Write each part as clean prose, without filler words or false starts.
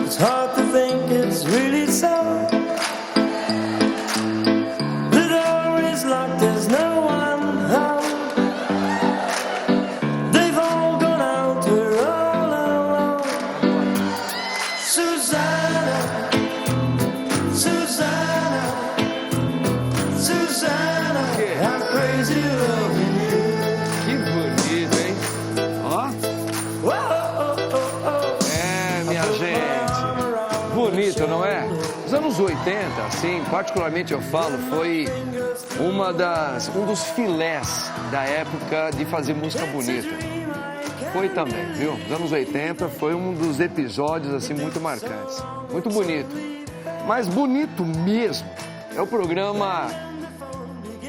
It's hard to think it's really so. The door is locked, there's no one home. They've all gone out, we're all alone. Susanna, Susanna, Susanna, I'm crazy loving you. Que bonito, hein? Ó. Minha gente. Bonito, não é? Os anos 80, assim, particularmente eu falo, foi um dos filés da época de fazer música bonita. Foi também, viu? Os anos 80 foi um dos episódios, assim, muito marcantes. Muito bonito. Mas bonito mesmo é o programa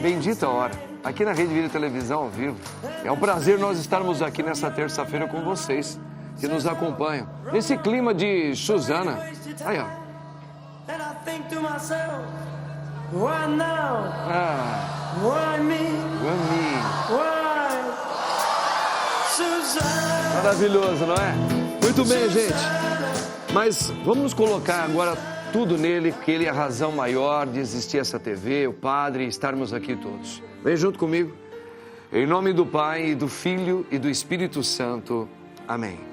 Bendita Hora, aqui na Rede Vida Televisão ao vivo. É um prazer nós estarmos aqui nessa terça-feira com vocês, que nos acompanham. Nesse clima de Susana. Aí, ó. And I think to myself, why now? Ah, Why me? Rami. Why? Susanna. Maravilhoso, não é? Muito bem, gente. Mas vamos nos colocar agora tudo nele, porque ele é a razão maior de existir essa TV, o Padre, e estarmos aqui todos. Vem junto comigo. Em nome do Pai, e do Filho e do Espírito Santo. Amém.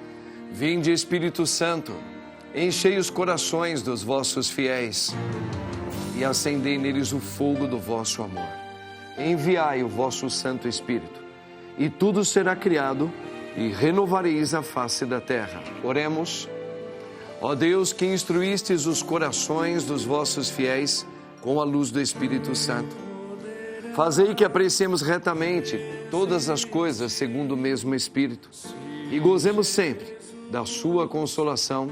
Vinde, Espírito Santo, enchei os corações dos vossos fiéis e acendei neles o fogo do vosso amor. Enviai o vosso Santo Espírito, e tudo será criado, e renovareis a face da terra. Oremos. Ó Deus, que instruístes os corações dos vossos fiéis com a luz do Espírito Santo, fazei que apreciemos retamente todas as coisas segundo o mesmo Espírito, e gozemos sempre da sua consolação,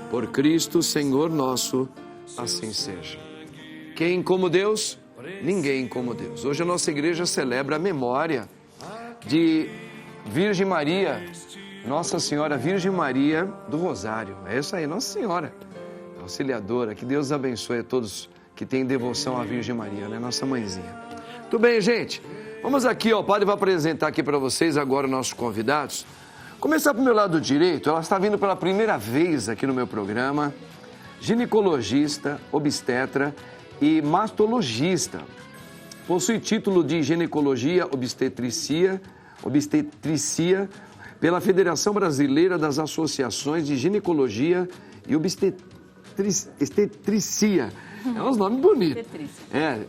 por Cristo Senhor nosso, assim seja. Quem como Deus? Ninguém como Deus. Hoje a nossa igreja celebra a memória de Virgem Maria, Nossa Senhora Virgem Maria do Rosário. É isso aí, Nossa Senhora Auxiliadora. Que Deus abençoe a todos que têm devoção à Virgem Maria, né? Nossa mãezinha. Tudo bem, gente? Vamos aqui, ó, o Padre vai apresentar aqui para vocês agora os nossos convidados. Começar pro meu lado direito, ela está vindo pela primeira vez aqui no meu programa, ginecologista, obstetra e mastologista. Possui título de ginecologia obstetricia pela Federação Brasileira das Associações de Ginecologia e Obstetricia. É uns nomes bonitos.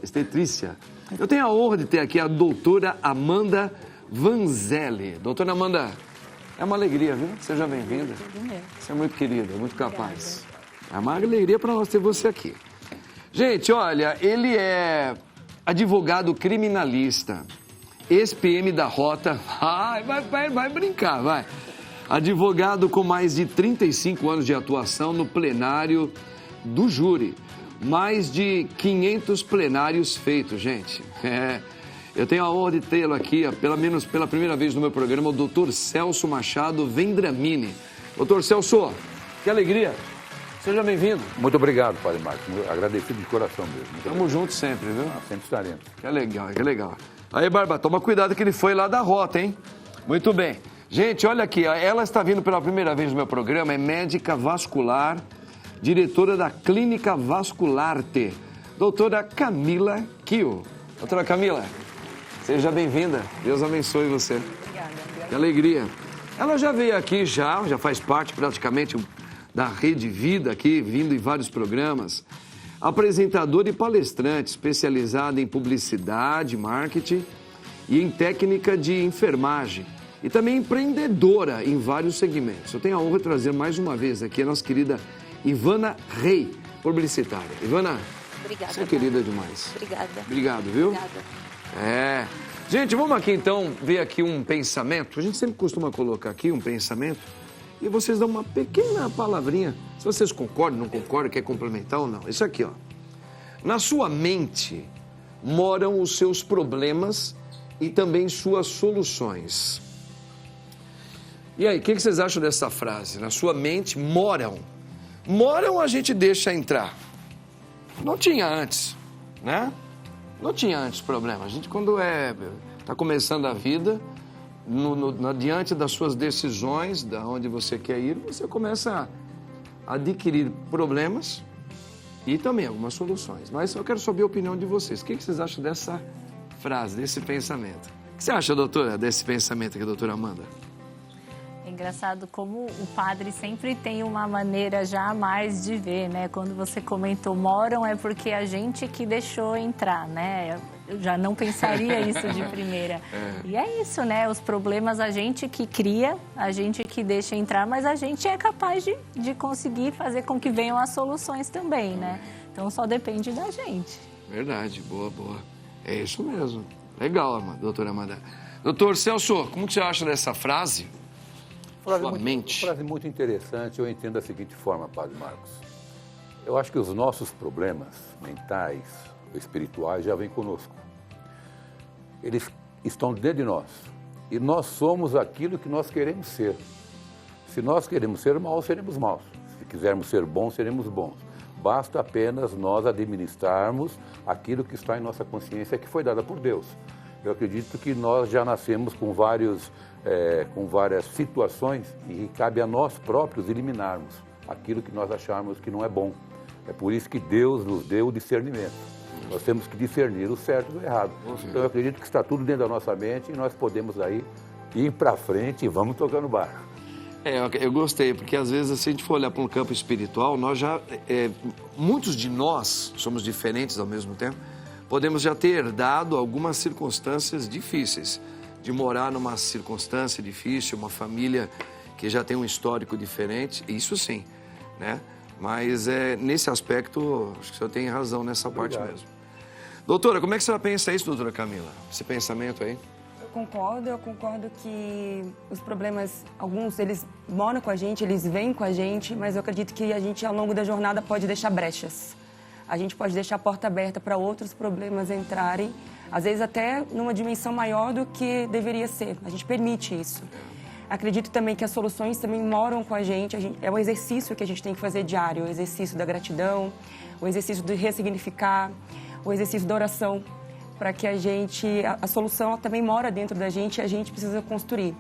Estetrícia. Eu tenho a honra de ter aqui a doutora Amanda Vanzelli. Doutora Amanda, é uma alegria, viu? Seja bem-vinda. Você é muito querida, muito capaz. É uma alegria para nós ter você aqui. Gente, olha, ele é advogado criminalista, ex-PM da Rota. Vai brincar, vai. Advogado com mais de 35 anos de atuação no plenário do júri. Mais de 500 plenários feitos, gente. Eu tenho a honra de tê-lo aqui, pelo menos pela primeira vez no meu programa, o doutor Celso Machado Vendramini. Doutor Celso, que alegria. Seja bem-vindo. Muito obrigado, Padre Marcos. Agradecido de coração mesmo. Tamo junto sempre, viu? Sempre estaremos. Que legal, que legal. Aí, Barba, toma cuidado que ele foi lá da Rota, hein? Muito bem. Gente, olha aqui, ela está vindo pela primeira vez no meu programa, é médica vascular, diretora da Clínica Vascularte, doutora Camila Kio. Doutora Camila, seja bem-vinda. Deus abençoe você. Obrigada. Que alegria. Ela já veio aqui, já faz parte praticamente da Rede Vida aqui, vindo em vários programas. Apresentadora e palestrante, especializada em publicidade, marketing e em técnica de enfermagem. E também empreendedora em vários segmentos. Eu tenho a honra de trazer mais uma vez aqui a nossa querida Ivana Rei, publicitária. Ivana, Obrigada. você é querida demais. Obrigada. Obrigado, viu? Obrigada. Gente, vamos aqui então ver aqui um pensamento. A gente sempre costuma colocar aqui um pensamento e vocês dão uma pequena palavrinha. Se vocês concordam, não concordam, quer complementar ou não. Isso aqui, ó. Na sua mente moram os seus problemas e também suas soluções. E aí, o que vocês acham dessa frase? Na sua mente moram. Moram a gente deixa entrar. Não tinha antes, né? Não tinha antes problema. A gente, quando está começando a vida, diante das suas decisões, da onde você quer ir, você começa adquirir problemas e também algumas soluções. Mas eu quero saber a opinião de vocês. O que vocês acham dessa frase, desse pensamento? O que você acha, doutora, desse pensamento aqui, doutora Amanda? É engraçado como o padre sempre tem uma maneira já a mais de ver, né? Quando você comentou moram é porque a gente que deixou entrar, né? Eu já não pensaria isso de primeira. E é isso, né? Os problemas a gente que cria, a gente que deixa entrar, mas a gente é capaz de conseguir fazer com que venham as soluções também, né? Então só depende da gente. Verdade, boa. É isso mesmo. Legal, doutora Amanda. Doutor Celso, como que você acha dessa frase? Sua mente. Uma frase muito interessante, eu entendo da seguinte forma, Padre Marcos. Eu acho que os nossos problemas mentais, espirituais, já vêm conosco. Eles estão dentro de nós. E nós somos aquilo que nós queremos ser. Se nós queremos ser maus, seremos maus. Se quisermos ser bons, seremos bons. Basta apenas nós administrarmos aquilo que está em nossa consciência, que foi dada por Deus. Eu acredito que nós já nascemos com várias situações e cabe a nós próprios eliminarmos aquilo que nós acharmos que não é bom. É por isso que Deus nos deu o discernimento. Nós temos que discernir o certo do errado. Então eu acredito que está tudo dentro da nossa mente e nós podemos aí ir para frente e vamos tocando barco. Eu gostei, porque às vezes, se a gente for olhar para um campo espiritual, nós já, muitos de nós somos diferentes ao mesmo tempo, podemos já ter herdado algumas circunstâncias difíceis, de morar numa circunstância difícil, uma família que já tem um histórico diferente, isso sim, né? Mas nesse aspecto, acho que o senhor tem razão nessa parte mesmo. Doutora, como é que a senhora pensa isso, doutora Camila? Esse pensamento aí? Eu concordo que os problemas, alguns eles moram com a gente, eles vêm com a gente, mas eu acredito que a gente ao longo da jornada pode deixar brechas. A gente pode deixar a porta aberta para outros problemas entrarem, às vezes até numa dimensão maior do que deveria ser. A gente permite isso. Acredito também que as soluções também moram com a gente. É um exercício que a gente tem que fazer diário, o exercício da gratidão, o exercício de ressignificar, o exercício da oração, para que a solução também mora dentro da gente e a gente precisa construir.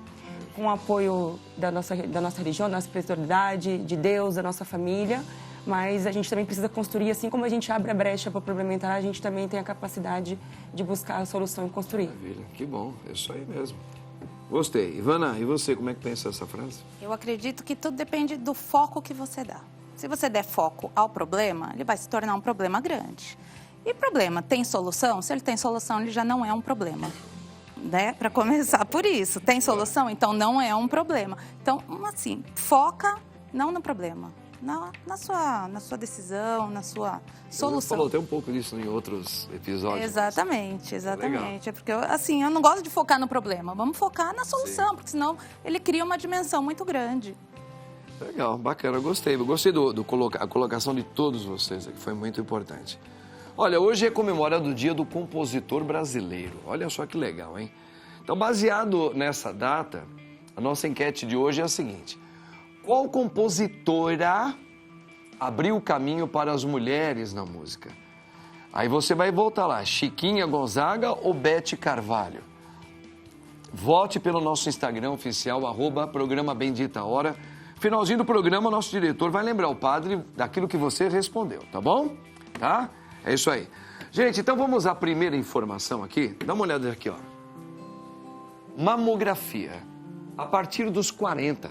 Com o apoio da nossa religião, da nossa espiritualidade, de Deus, da nossa família, mas a gente também precisa construir, assim como a gente abre a brecha para o problema entrar, a gente também tem a capacidade de buscar a solução e construir. Maravilha, que bom, é isso aí mesmo. Gostei. Ivana, e você, como é que pensa essa frase? Eu acredito que tudo depende do foco que você dá. Se você der foco ao problema, ele vai se tornar um problema grande. E problema tem solução? Se ele tem solução, ele já não é um problema. Né? Para começar por isso. Tem solução? Então não é um problema. Então, assim, foca não no problema, na sua decisão, na sua solução. Você falou até um pouco disso em outros episódios. Exatamente. É porque, eu não gosto de focar no problema. Vamos focar na solução, porque senão ele cria uma dimensão muito grande. Legal, bacana, eu gostei. Eu gostei a colocação de todos vocês aqui, foi muito importante. Olha, hoje é comemorado o Dia do Compositor Brasileiro. Olha só que legal, hein? Então, baseado nessa data, a nossa enquete de hoje é a seguinte: qual compositora abriu o caminho para as mulheres na música? Aí você vai voltar lá, Chiquinha Gonzaga ou Bete Carvalho? Vote pelo nosso Instagram oficial, @programa Bendita Hora. Finalzinho do programa, nosso diretor vai lembrar o padre daquilo que você respondeu, tá bom? Tá? É isso aí. Gente, então vamos à primeira informação aqui. Dá uma olhada aqui, ó. Mamografia. A partir dos 40.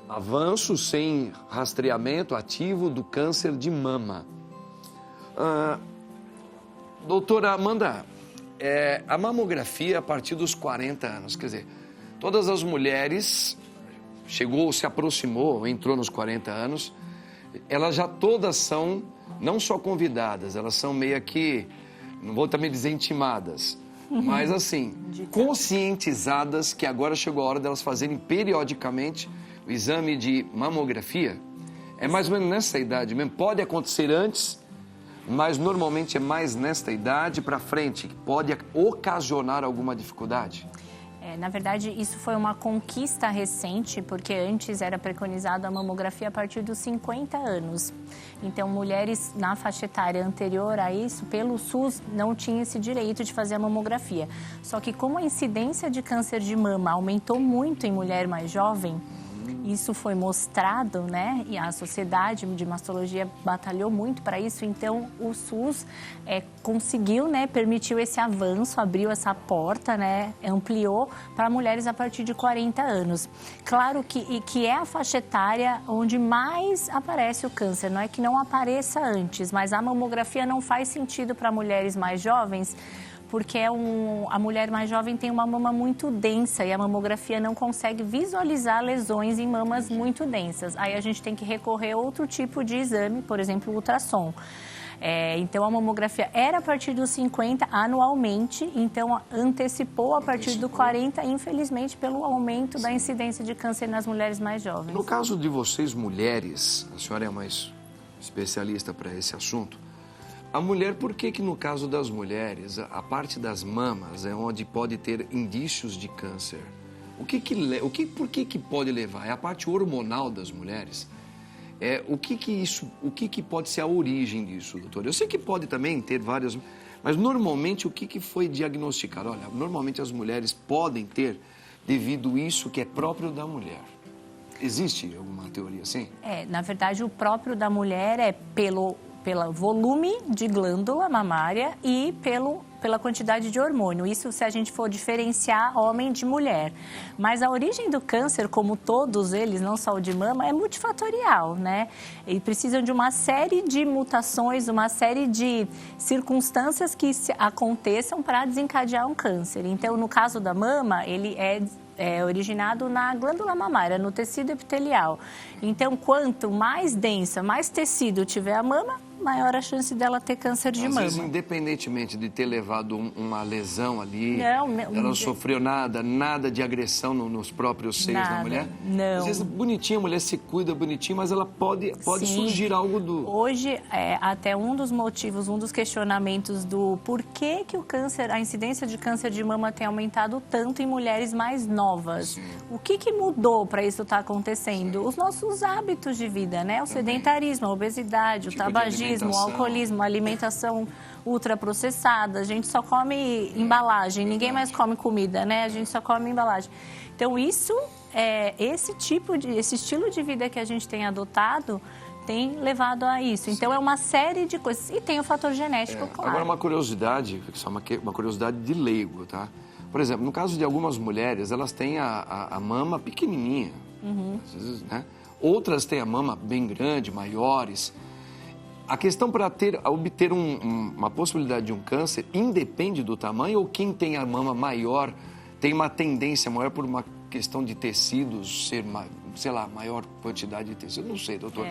Avanço sem rastreamento ativo do câncer de mama. Doutora Amanda, a mamografia a partir dos 40 anos, quer dizer, todas as mulheres se aproximou, entrou nos 40 anos, elas já todas são, não só convidadas, elas são meio que, não vou também dizer intimadas, mas assim, conscientizadas que agora chegou a hora delas fazerem periodicamente o exame de mamografia. É mais ou menos nessa idade mesmo, pode acontecer antes, mas normalmente é mais nesta idade para frente, que pode ocasionar alguma dificuldade. Na verdade, isso foi uma conquista recente, porque antes era preconizado a mamografia a partir dos 50 anos. Então, mulheres na faixa etária anterior a isso, pelo SUS, não tinham esse direito de fazer a mamografia. Só que como a incidência de câncer de mama aumentou muito em mulher mais jovem, Isso foi mostrado, né? E a Sociedade de Mastologia batalhou muito para isso. Então, o SUS conseguiu, né? Permitiu esse avanço, abriu essa porta, né? Ampliou para mulheres a partir de 40 anos. Claro que é a faixa etária onde mais aparece o câncer. Não é que não apareça antes, mas a mamografia não faz sentido para mulheres mais jovens, porque a mulher mais jovem tem uma mama muito densa e a mamografia não consegue visualizar lesões em mamas muito densas. Aí a gente tem que recorrer a outro tipo de exame, por exemplo, o ultrassom. Então, a mamografia era a partir dos 50 anualmente, então antecipou a partir do 40, infelizmente, pelo aumento da incidência de câncer nas mulheres mais jovens. No caso de vocês, mulheres, a senhora é mais especialista para esse assunto, a mulher, por que no caso das mulheres, a parte das mamas é onde pode ter indícios de câncer? Por que pode levar? É a parte hormonal das mulheres? O que pode ser a origem disso, doutor? Eu sei que pode também ter várias, mas normalmente o que foi diagnosticado? Olha, normalmente as mulheres podem ter devido isso que é próprio da mulher. Existe alguma teoria assim? Na verdade, o próprio da mulher é pelo volume de glândula mamária e pela quantidade de hormônio. Isso se a gente for diferenciar homem de mulher. Mas a origem do câncer, como todos eles, não só o de mama, é multifatorial, né? E precisam de uma série de mutações, uma série de circunstâncias que aconteçam para desencadear um câncer. Então, no caso da mama, ele é originado na glândula mamária, no tecido epitelial. Então, quanto mais densa, mais tecido tiver a mama, maior a chance dela ter câncer de mama. Às vezes, independentemente de ter levado uma lesão ali, ela não sofreu nada de agressão nos próprios seios da mulher? Não. Às vezes, bonitinha, a mulher se cuida bonitinho, mas ela pode surgir algo do... Hoje, até um dos motivos, um dos questionamentos do porquê que o câncer, a incidência de câncer de mama tem aumentado tanto em mulheres mais novas. Sim. O que mudou para isso estar acontecendo? Sim. Os nossos hábitos de vida, né? O sedentarismo, a obesidade, o tabagismo, o alcoolismo, a alimentação ultraprocessada, a gente só come embalagem, ninguém mais come comida, né? A gente só come embalagem. Então, esse estilo de vida que a gente tem adotado tem levado a isso. Então, é uma série de coisas. E tem o fator genético, claro. Agora, uma curiosidade, uma curiosidade de leigo, tá? Por exemplo, no caso de algumas mulheres, elas têm a mama pequenininha, às vezes, né? Outras têm a mama bem grande, maiores. A questão para obter uma possibilidade de um câncer independe do tamanho, ou quem tem a mama maior tem uma tendência maior por uma questão de tecidos ser, sei lá, maior quantidade de tecido? Não sei, doutor.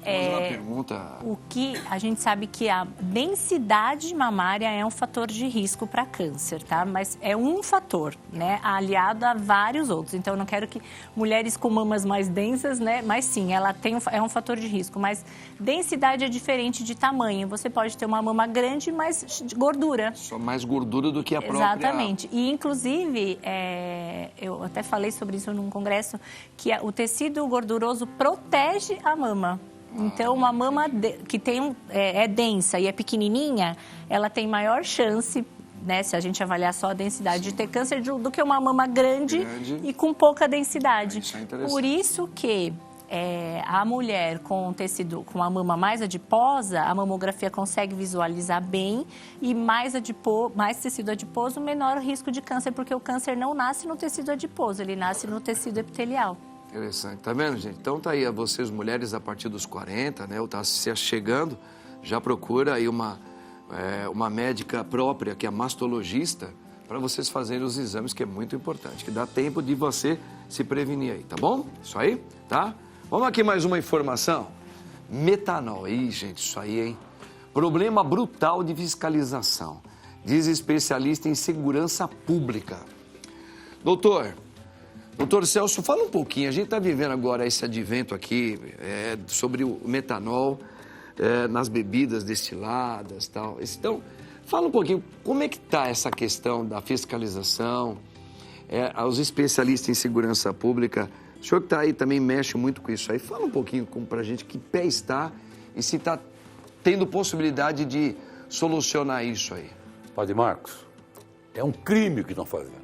Uma pergunta... O que a gente sabe que a densidade mamária é um fator de risco para câncer, tá? Mas é um fator, né? Aliado a vários outros. Então, eu não quero que mulheres com mamas mais densas, né? Mas sim, ela é um fator de risco. Mas densidade é diferente de tamanho. Você pode ter uma mama grande, mas de gordura. Só mais gordura do que a própria... Exatamente. E, inclusive, eu até falei sobre isso num congresso, que o tecido gorduroso protege a mama. Então, uma mama que é densa e é pequenininha, ela tem maior chance, né, se a gente avaliar só a densidade, de ter câncer do que uma mama grande e com pouca densidade. Isso é interessante. Por isso que a mulher com a mama mais adiposa, a mamografia consegue visualizar bem, e mais tecido adiposo, menor o risco de câncer, porque o câncer não nasce no tecido adiposo, ele nasce no tecido epitelial. Interessante. Tá vendo, gente? Então tá aí, vocês mulheres a partir dos 40, né? Ou tá se chegando, já procura aí uma médica própria, que é a mastologista, para vocês fazerem os exames, que é muito importante, que dá tempo de você se prevenir aí, tá bom? Isso aí, tá? Vamos aqui mais uma informação. Metanol. Ih, gente, isso aí, hein? Problema brutal de fiscalização. Diz especialista em segurança pública. Doutor Celso, fala um pouquinho. A gente está vivendo agora esse advento aqui sobre o metanol nas bebidas destiladas e tal. Então, fala um pouquinho, como é que está essa questão da fiscalização, aos especialistas em segurança pública. O senhor que está aí também mexe muito com isso aí. Fala um pouquinho para a gente que pé está e se está tendo possibilidade de solucionar isso aí. Padre Marcos, é um crime o que estão fazendo.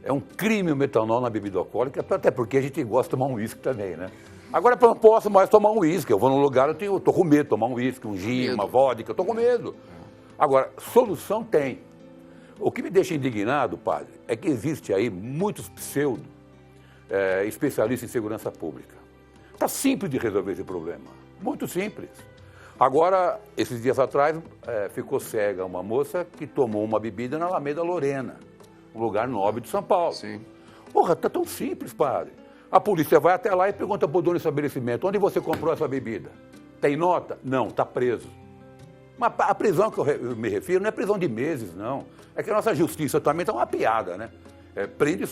É um crime o metanol na bebida alcoólica, até porque a gente gosta de tomar um uísque também, né? Agora eu não posso mais tomar um uísque. Eu vou num lugar, eu tô com medo de tomar um uísque, um gin, uma vodka, eu tô com medo. Agora, solução tem. O que me deixa indignado, padre, é que existe aí muitos especialistas em segurança pública. Está simples de resolver esse problema, muito simples. Agora, esses dias atrás, ficou cega uma moça que tomou uma bebida na Alameda Lorena, um lugar nobre de São Paulo. Sim. Porra, tá tão simples, padre. A polícia vai até lá e pergunta para o dono do estabelecimento, onde você comprou essa bebida? Tem nota? Não, está preso. Mas a prisão que eu me refiro não é prisão de meses, não. É que a nossa justiça também está uma piada, né? Prende e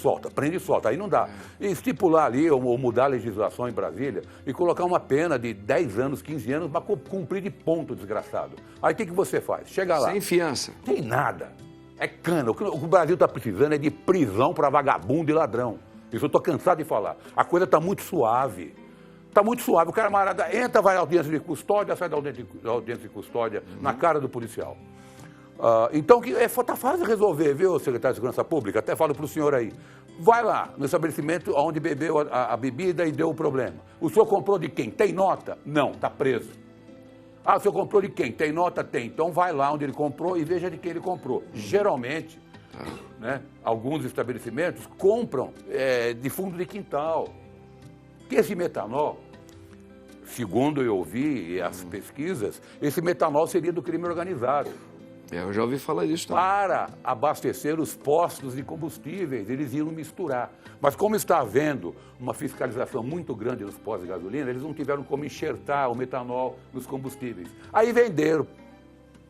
solta, aí não dá. E estipular ali, ou mudar a legislação em Brasília, e colocar uma pena de 10 anos, 15 anos, para cumprir de ponto, desgraçado. Aí o que você faz? Chega lá. Sem fiança. Tem nada. É cana. O que o Brasil está precisando é de prisão para vagabundo e ladrão. Isso eu estou cansado de falar. A coisa está muito suave. Está muito suave. O camarada entra, vai à audiência de custódia, sai da audiência de custódia na cara do policial. Então, está fácil de resolver, viu, secretário de Segurança Pública? Até falo para o senhor aí. Vai lá no estabelecimento onde bebeu a bebida e deu o problema. O senhor comprou de quem? Tem nota? Não, está preso. Ah, o senhor comprou de quem? Tem nota? Tem. Então vai lá onde ele comprou e veja de quem ele comprou. Geralmente, né, alguns estabelecimentos compram de fundo de quintal. Porque esse metanol, segundo eu ouvi as pesquisas, esse metanol seria do crime organizado. Eu já ouvi falar disso também. Para abastecer os postos de combustíveis, eles iam misturar. Mas como está havendo uma fiscalização muito grande nos postos de gasolina, eles não tiveram como enxertar o metanol nos combustíveis. Aí venderam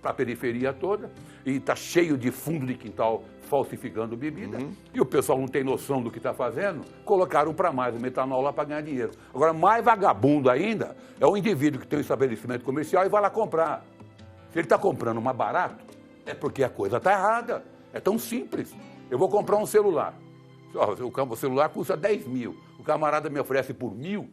para a periferia toda e está cheio de fundo de quintal falsificando bebida. E o pessoal não tem noção do que está fazendo, colocaram para mais o metanol lá para ganhar dinheiro. Agora, mais vagabundo ainda é o indivíduo que tem um estabelecimento comercial e vai lá comprar. Se ele está comprando mais barato, é porque a coisa está errada. É tão simples. Eu vou comprar um celular. O celular custa 10 mil. O camarada me oferece por 1.000.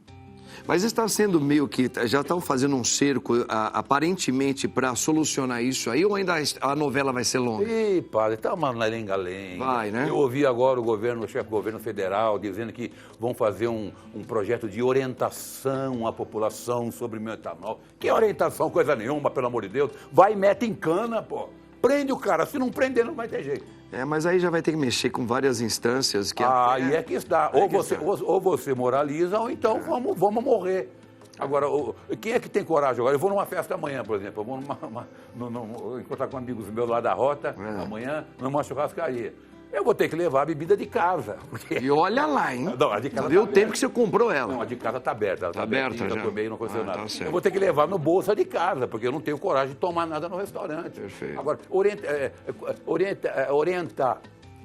Mas está sendo meio que... Já estão fazendo um cerco, aparentemente, para solucionar isso aí? Ou ainda a novela vai ser longa? Ih, padre, tá uma lenga-lenga. Vai, né? Eu ouvi agora o chefe do governo federal dizendo que vão fazer um projeto de orientação à população sobre metanol. Que orientação? Coisa nenhuma, pelo amor de Deus. Vai e mete em cana, pô. Prende o cara. Se não prender, não vai ter jeito. Mas aí já vai ter que mexer com várias instâncias. Aí é que está. Ou você moraliza, ou então vamos morrer. Agora, quem é que tem coragem agora? Eu vou numa festa amanhã, por exemplo. Eu vou encontrar com amigos meus lá da Rota, amanhã, numa churrascaria. Eu vou ter que levar a bebida de casa. Porque... E olha lá, hein? Não, a de casa Viu tá o tempo que você comprou ela? Não, a de casa está aberta. Ela tá aberta já? Eu tomei, não aconteceu nada. Tá certo. Eu vou ter que levar no bolsa de casa, porque eu não tenho coragem de tomar nada no restaurante. Perfeito. Agora, orientar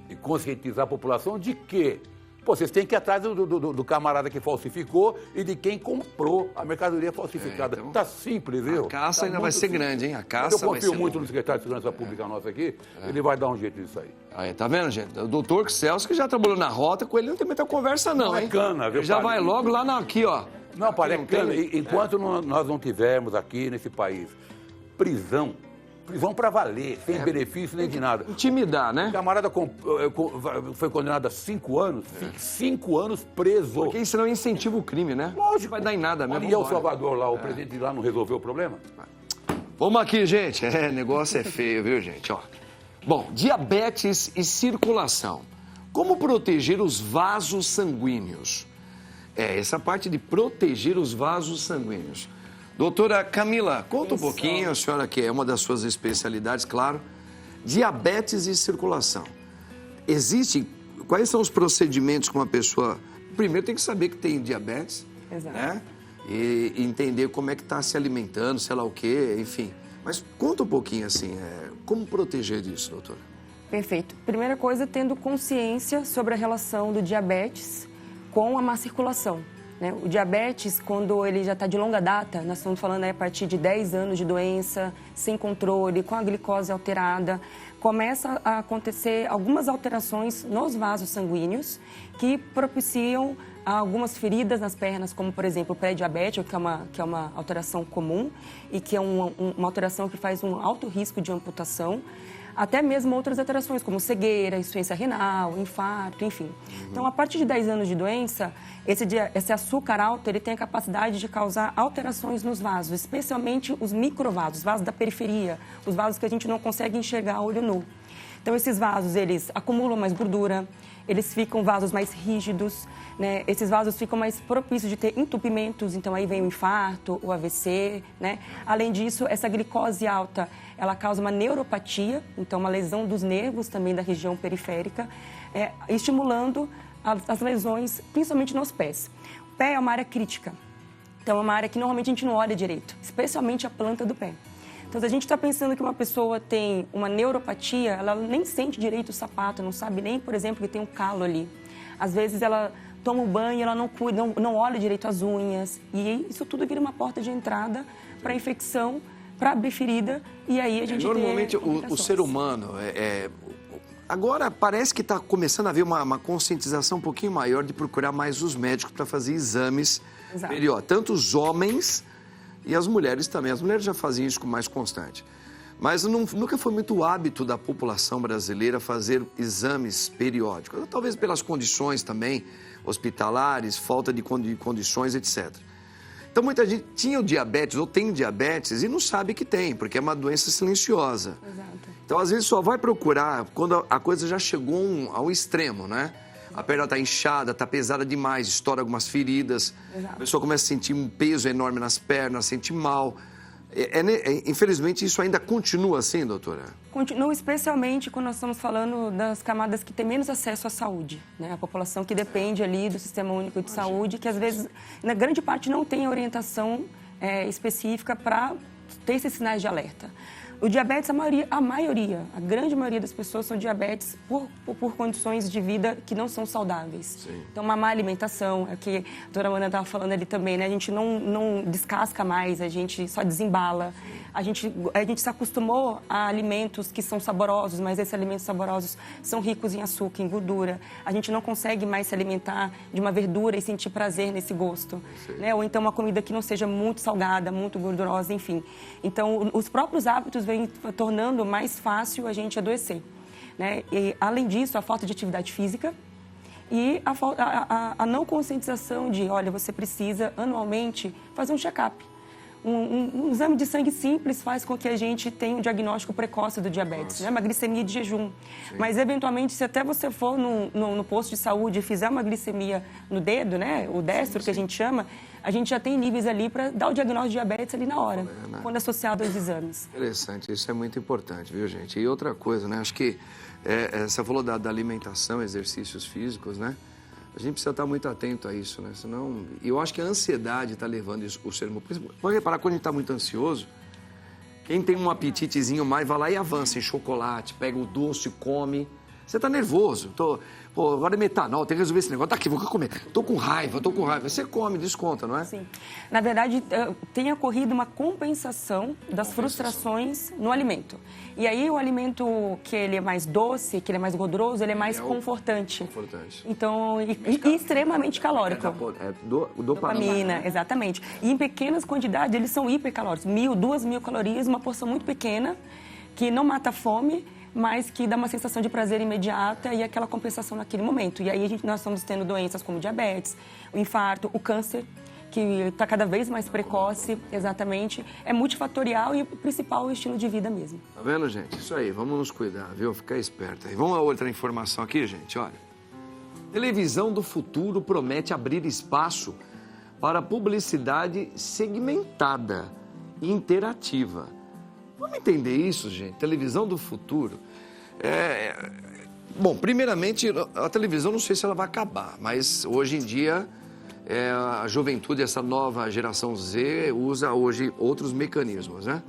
e conscientizar a população de que vocês têm que ir atrás do camarada que falsificou e de quem comprou a mercadoria falsificada. Então, tá simples, viu? A caça tá ainda vai ser simples. grande, hein? A caça Eu vai ser confio muito longa. no secretário de Segurança Pública nosso aqui, ele vai dar um jeito disso aí. Aí, tá vendo, gente? O doutor Celso, que já trabalhou na Rota, com ele não tem muita conversa, não, Não é hein? cana, viu, Ele já padre? vai logo lá aqui, ó. Não, padre, Não tem- enquanto nós não tivermos aqui nesse país prisão para valer, sem benefício nem de nada. Intimidar, né? O camarada foi condenado a 5 anos, 5 anos preso. Porque isso não incentiva o crime, né? Lógico. Não vai dar em nada mesmo. E El Vambora. Salvador lá, o presidente de lá não resolveu o problema? Vamos aqui, gente. Negócio é feio, viu, gente? Ó. Bom, diabetes e circulação. Como proteger os vasos sanguíneos? Essa parte de proteger os vasos sanguíneos. Doutora Camila, conta um pouquinho, a senhora que é uma das suas especialidades, claro. Diabetes e circulação. Quais são os procedimentos que uma pessoa... Primeiro tem que saber que tem diabetes, Exato. né? E entender como é que está se alimentando, sei lá o quê, enfim. Mas conta um pouquinho, assim, como proteger disso, doutora? Perfeito. Primeira coisa, tendo consciência sobre a relação do diabetes com a má circulação. Né? O diabetes, quando ele já está de longa data, nós estamos falando aí a partir de 10 anos de doença, sem controle, com a glicose alterada, começa a acontecer algumas alterações nos vasos sanguíneos que propiciam algumas feridas nas pernas, como, por exemplo, o pré-diabético, que é uma alteração comum e que é uma alteração que faz um alto risco de amputação. até mesmo outras alterações, como cegueira, insuficiência renal, infarto, enfim. Então, a partir de 10 anos de doença, esse açúcar alto, ele tem a capacidade de causar alterações nos vasos, especialmente os microvasos, os vasos da periferia, os vasos que a gente não consegue enxergar a olho nu. Então, esses vasos, eles acumulam mais gordura, eles ficam vasos mais rígidos, né? Esses vasos ficam mais propícios de ter entupimentos, então aí vem o infarto, o AVC, né? Além disso, essa glicose alta, ela causa uma neuropatia, então uma lesão dos nervos também da região periférica, estimulando as lesões, principalmente nos pés. O pé é uma área crítica, então é uma área que normalmente a gente não olha direito, especialmente a planta do pé. Então, se a gente está pensando que uma pessoa tem uma neuropatia, ela nem sente direito o sapato, não sabe nem, por exemplo, que tem um calo ali. Às vezes, ela toma um banho e ela não cuida, não olha direito as unhas. E isso tudo vira uma porta de entrada para infecção, para abrir ferida. E aí a gente normalmente, o ser humano... Agora, parece que está começando a haver uma conscientização um pouquinho maior de procurar mais os médicos para fazer exames periódicos. Tanto os homens... E as mulheres também. As mulheres já faziam isso com mais constante. Mas nunca foi muito hábito da população brasileira fazer exames periódicos. Talvez pelas condições também hospitalares, falta de condições, etc. Então, muita gente tinha o diabetes ou tem diabetes e não sabe que tem, porque é uma doença silenciosa. Exato. Então, às vezes, só vai procurar quando a coisa já chegou ao extremo, né? A perna está inchada, está pesada demais, estoura algumas feridas. Exato. A pessoa começa a sentir um peso enorme nas pernas, sente mal. Infelizmente, isso ainda continua assim, doutora? Continua, especialmente quando nós estamos falando das camadas que têm menos acesso à saúde, né? A população que depende ali do Sistema Único de Saúde, que às vezes, na grande parte, não tem orientação específica para ter esses sinais de alerta. O diabetes, a grande maioria das pessoas são diabetes por condições de vida que não são saudáveis. Sim. Então, uma má alimentação, é que a doutora Ana estava falando ali também, né? A gente não descasca mais, a gente só desembala. A gente se acostumou a alimentos que são saborosos, mas esses alimentos saborosos são ricos em açúcar, em gordura. A gente não consegue mais se alimentar de uma verdura e sentir prazer nesse gosto, né? Ou então uma comida que não seja muito salgada, muito gordurosa, enfim. Então, os próprios hábitos vêm tornando mais fácil a gente adoecer, né? E, além disso, a falta de atividade física e a não conscientização de, olha, você precisa anualmente fazer um check-up. Um exame de sangue simples faz com que a gente tenha um diagnóstico precoce do diabetes, né? Uma glicemia de jejum. Sim. Mas, eventualmente, se até você for no posto de saúde e fizer uma glicemia no dedo, né? O destro, que a gente chama, a gente já tem níveis ali para dar o diagnóstico de diabetes ali na hora, quando associado aos exames. Interessante, isso é muito importante, viu, gente? E outra coisa, né? Acho que você falou da alimentação, exercícios físicos, né? A gente precisa estar muito atento a isso, né? Senão, eu acho que a ansiedade está levando o ser humano. Pode reparar, quando a gente está muito ansioso, quem tem um apetitezinho mais, vai lá e avança em chocolate, pega o doce, come. Você está nervoso. Agora é metanol, tem que resolver esse negócio. Tá aqui, vou comer. Tô com raiva. Você come, desconta, não é? Sim. Na verdade, tem ocorrido uma compensação das frustrações no alimento. E aí, o alimento que ele é mais doce, que ele é mais gorduroso, ele é mais confortante. Então, e extremamente calórico. Dopamina, exatamente. E em pequenas quantidades, eles são hipercalóricos. 1.000, 2.000 calorias, uma porção muito pequena, que não mata a fome, mas que dá uma sensação de prazer imediata e aquela compensação naquele momento. E aí nós estamos tendo doenças como diabetes, o infarto, o câncer, que está cada vez mais precoce, exatamente. É multifatorial e o principal é o estilo de vida mesmo. Tá vendo, gente? Isso aí, vamos nos cuidar, viu? Ficar esperto aí. Vamos a outra informação aqui, gente, olha. Televisão do futuro promete abrir espaço para publicidade segmentada e interativa. Vamos entender isso, gente? Televisão do futuro. Bom, primeiramente, a televisão não sei se ela vai acabar, mas hoje em dia a juventude, essa nova geração Z, usa hoje outros mecanismos, né?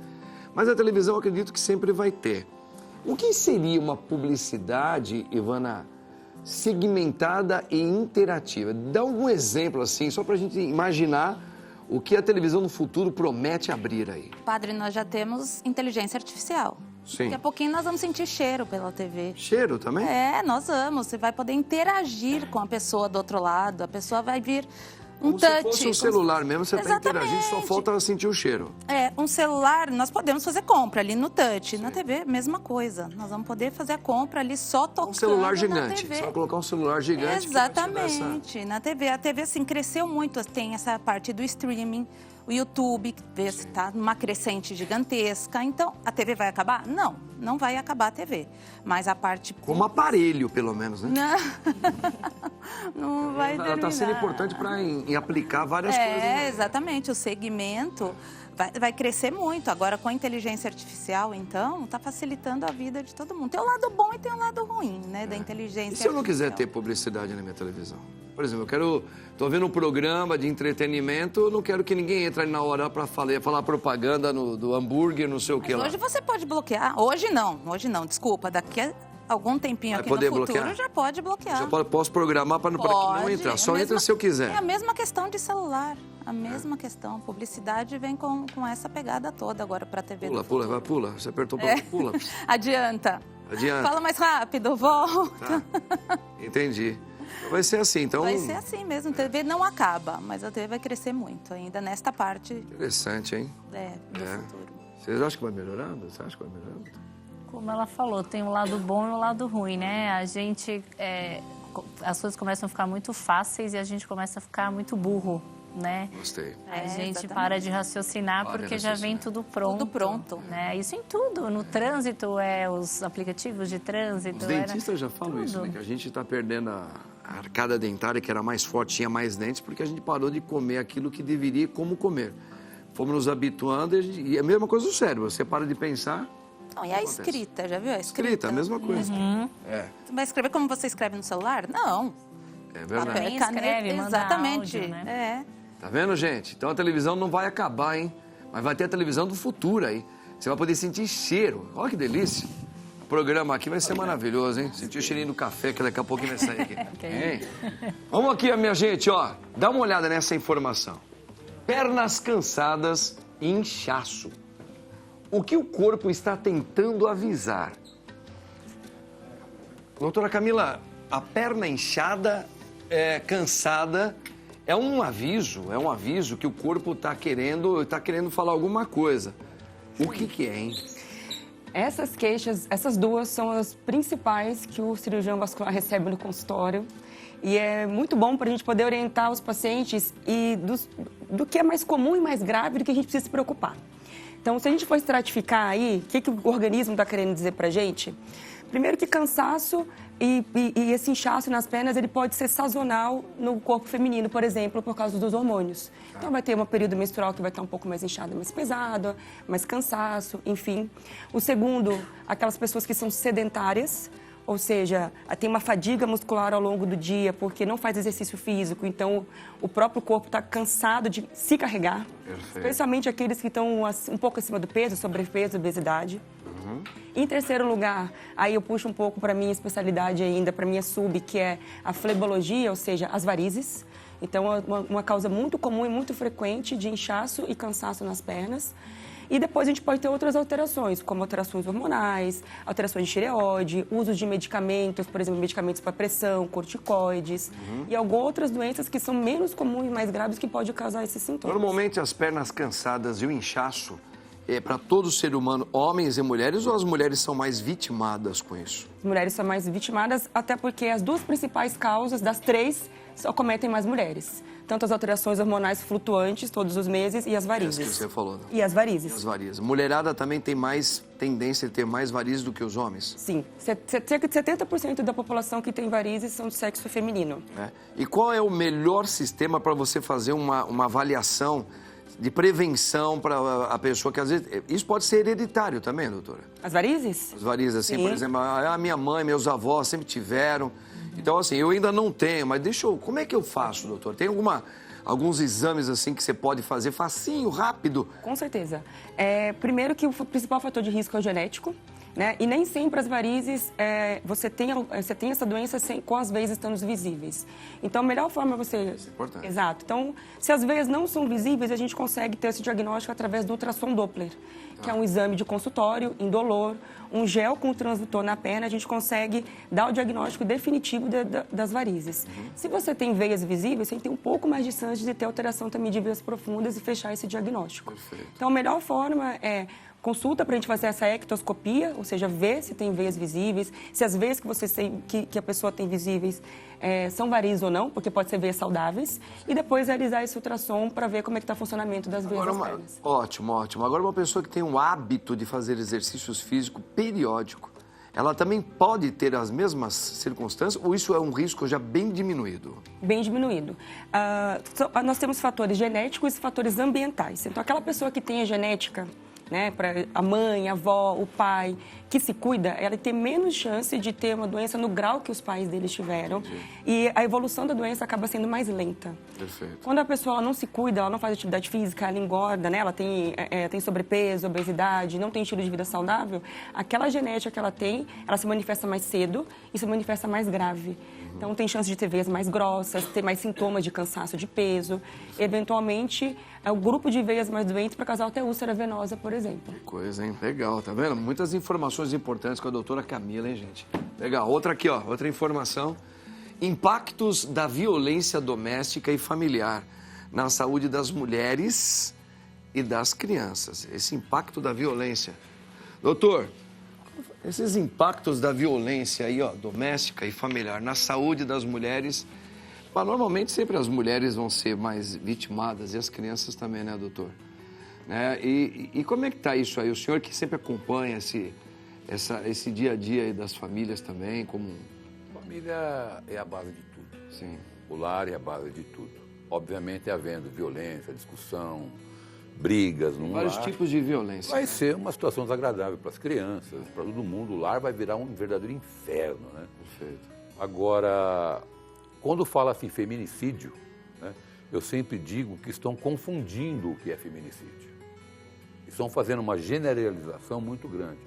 Mas a televisão eu acredito que sempre vai ter. O que seria uma publicidade, Ivana, segmentada e interativa? Dá algum exemplo assim, só para a gente imaginar o que a televisão no futuro promete abrir aí. Padre, nós já temos inteligência artificial. Sim. Daqui a pouquinho nós vamos sentir cheiro pela TV. Cheiro também? Nós vamos. Você vai poder interagir com a pessoa do outro lado. A pessoa vai vir Como se fosse um celular mesmo, você está interagindo, só falta sentir o cheiro. Um celular, nós podemos fazer compra ali no touch. Sim. Na TV, mesma coisa. Nós vamos poder fazer a compra ali só tocando. Um celular gigante. Na TV. Você vai colocar um celular gigante. Exatamente. Na TV. A TV, assim, cresceu muito. Tem essa parte do streaming, o YouTube, que está numa crescente gigantesca. Então, a TV vai acabar? Não, não vai acabar a TV. Mas a parte... Como aparelho, pelo menos, né? Não vai terminar. Ela está sendo importante para aplicar várias coisas. Exatamente. O segmento vai crescer muito. Agora, com a inteligência artificial, então, está facilitando a vida de todo mundo. Tem o lado bom e tem o lado ruim, né, da inteligência artificial. E se eu não quiser ter publicidade na minha televisão? Por exemplo, estou vendo um programa de entretenimento, eu não quero que ninguém entre ali na hora para falar propaganda do hambúrguer, não sei o que lá. Hoje você pode bloquear. Hoje não, desculpa. Daqui a algum tempinho aqui no futuro bloquear? Já pode bloquear. Já posso programar para não entrar, só entra se eu quiser. É a mesma questão de celular, a mesma questão. Publicidade vem com essa pegada toda agora para a TV. Pula. Você apertou para pula. Adianta. Fala mais rápido, volta. Tá. Entendi. Vai ser assim, então... Vai ser assim mesmo. A TV não acaba, mas a TV vai crescer muito ainda nesta parte... Interessante, hein? Do futuro. Vocês acham que vai melhorar? Você acha que vai melhorar? Como ela falou, tem um lado bom e um lado ruim, né? A gente... as coisas começam a ficar muito fáceis e a gente começa a ficar muito burro, né? Gostei. A gente para de raciocinar porque já vem tudo pronto. Tudo pronto. Né? Isso em tudo. No trânsito, os aplicativos de trânsito... Os dentistas já falam isso, né? Que a gente está perdendo a arcada dentária, que era mais forte, tinha mais dentes, porque a gente parou de comer aquilo que deveria como comer. Fomos nos habituando e é a mesma coisa do cérebro. Você para de pensar... Não, e a escrita, já viu a escrita? Escrita, a mesma coisa. Você vai escrever como você escreve no celular? Não. É verdade. Também escreve, exatamente. Áudio, né? Tá vendo, gente? Então a televisão não vai acabar, hein? Mas vai ter a televisão do futuro aí. Você vai poder sentir cheiro. Olha que delícia. O programa aqui vai ser maravilhoso, hein? Sentir o cheirinho do café que daqui a pouco vai sair aqui. Hein? Vamos aqui, minha gente, ó. Dá uma olhada nessa informação. Pernas cansadas e inchaço. O que o corpo está tentando avisar? Doutora Camila, a perna inchada, cansada, é um aviso que o corpo está querendo falar alguma coisa. O que é, hein? Essas queixas, essas duas são as principais que o cirurgião vascular recebe no consultório. E é muito bom para a gente poder orientar os pacientes do que é mais comum e mais grave do que a gente precisa se preocupar. Então, se a gente for estratificar aí, o que o organismo está querendo dizer para a gente? Primeiro que cansaço e esse inchaço nas pernas, ele pode ser sazonal no corpo feminino, por exemplo, por causa dos hormônios. Então, vai ter um período menstrual que vai estar um pouco mais inchado, mais pesado, mais cansaço, enfim. O segundo, aquelas pessoas que são sedentárias, ou seja, tem uma fadiga muscular ao longo do dia porque não faz exercício físico, então o próprio corpo está cansado de se carregar. Perfeito. Especialmente aqueles que estão um pouco acima do peso, sobrepeso, obesidade. Em terceiro lugar, aí eu puxo um pouco para a minha especialidade ainda, para a minha sub, que é a flebologia, ou seja, as varizes. Então, é uma causa muito comum e muito frequente de inchaço e cansaço nas pernas. E depois a gente pode ter outras alterações, como alterações hormonais, alterações de tireoide, uso de medicamentos, por exemplo, medicamentos para pressão, corticoides, e algumas outras doenças que são menos comuns e mais graves que podem causar esses sintomas. Normalmente as pernas cansadas e o inchaço é para todo ser humano, homens e mulheres, ou as mulheres são mais vitimadas com isso? As mulheres são mais vitimadas, até porque as duas principais causas das três só cometem mais mulheres. Tanto as alterações hormonais flutuantes todos os meses e as varizes. Essa que você falou. E as varizes. As varizes. Mulherada também tem mais tendência a ter mais varizes do que os homens? Sim. Cerca de 70% da população que tem varizes são de sexo feminino. E qual é o melhor sistema para você fazer uma avaliação de prevenção para a pessoa, que às vezes... Isso pode ser hereditário também, doutora? As varizes? As varizes, assim, Sim. Por exemplo, a minha mãe, meus avós sempre tiveram. Então, assim, eu ainda não tenho, mas como é que eu faço, doutor? Tem alguns exames, assim, que você pode fazer facinho, rápido? Com certeza. Primeiro que o principal fator de risco é o genético. né? E nem sempre as varizes, você tem essa doença com as veias estando visíveis. Então, a melhor forma é você... Isso é importante. Exato. Então, se as veias não são visíveis, a gente consegue ter esse diagnóstico através do ultrassom Doppler, que é um exame de consultório, indolor, um gel com transdutor na perna, a gente consegue dar o diagnóstico definitivo das varizes. Se você tem veias visíveis, você tem um pouco mais de chance de ter alteração também de veias profundas e fechar esse diagnóstico. Perfeito. Então, a melhor forma é consulta para a gente fazer essa ectoscopia, ou seja, ver se tem veias visíveis, se as veias que você tem, que a pessoa tem visíveis são varizes ou não, porque pode ser veias saudáveis, e depois realizar esse ultrassom para ver como é que está o funcionamento das veias das pernas. Ótimo, ótimo. Agora, uma pessoa que tem um hábito de fazer exercícios físicos periódico, ela também pode ter as mesmas circunstâncias ou isso é um risco já bem diminuído? Bem diminuído. Nós temos fatores genéticos e fatores ambientais. Então, aquela pessoa que tem a genética, né, para a mãe, a avó, o pai, que se cuida, ela tem menos chance de ter uma doença no grau que os pais deles tiveram. Entendi. E a evolução da doença acaba sendo mais lenta. Perfeito. Quando a pessoa não se cuida, ela não faz atividade física, ela engorda, né, ela tem sobrepeso, obesidade, não tem estilo de vida saudável, aquela genética que ela tem, ela se manifesta mais cedo e se manifesta mais grave. Então, tem chance de ter veias mais grossas, ter mais sintomas de cansaço de peso. Eventualmente, o grupo de veias mais doentes para causar até úlcera venosa, por exemplo. Coisa, hein? Legal, tá vendo? Muitas informações importantes com a doutora Camila, hein, gente? Legal. Outra aqui, ó, outra informação. Impactos da violência doméstica e familiar na saúde das mulheres e das crianças. Esse impacto da violência. Doutor, esses impactos da violência aí, ó, doméstica e familiar na saúde das mulheres, normalmente sempre as mulheres vão ser mais vitimadas e as crianças também, né, doutor? Né? E como é que tá isso aí? O senhor que sempre acompanha esse dia a dia aí das famílias também, como... Família é a base de tudo. Sim. O lar é a base de tudo. Obviamente, havendo violência, discussão, brigas no Vários lar, tipos de violência. vai ser uma situação desagradável para as crianças, para todo mundo. O lar vai virar um verdadeiro inferno, né? Perfeito. Agora, quando fala assim feminicídio, né, eu sempre digo que estão confundindo o que é feminicídio. Estão fazendo uma generalização muito grande.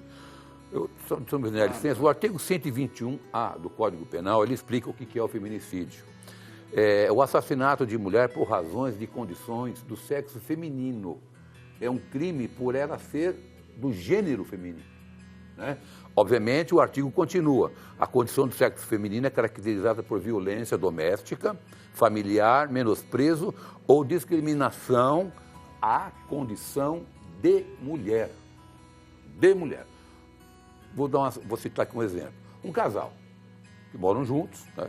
O artigo 121A do Código Penal, ele explica o que é o feminicídio. É o assassinato de mulher por razões de condições do sexo feminino. É um crime por ela ser do gênero feminino, né? Obviamente, o artigo continua. A condição do sexo feminino é caracterizada por violência doméstica, familiar, menosprezo ou discriminação à condição de mulher. De mulher. Vou citar aqui um exemplo. Um casal que moram juntos, né,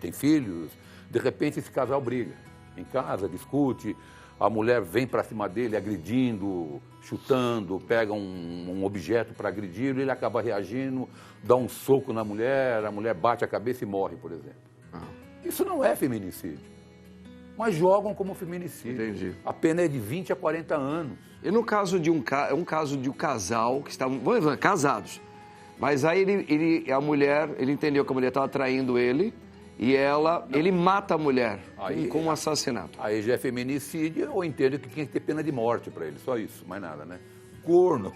tem filhos, de repente esse casal briga. Em casa, discute, a mulher vem para cima dele agredindo, chutando, pega um objeto para agredir, ele acaba reagindo, dá um soco na mulher, a mulher bate a cabeça e morre, por exemplo. Isso não é feminicídio, mas jogam como feminicídio. Entendi. A pena é de 20 a 40 anos. E no caso de um caso de um casal que estavam casados, mas aí a mulher, ele entendeu que a mulher estava traindo ele e ele mata a mulher com um assassinato. Aí já é feminicídio, ou entendo que tinha que ter pena de morte para ele, só isso, mais nada, né? Corno,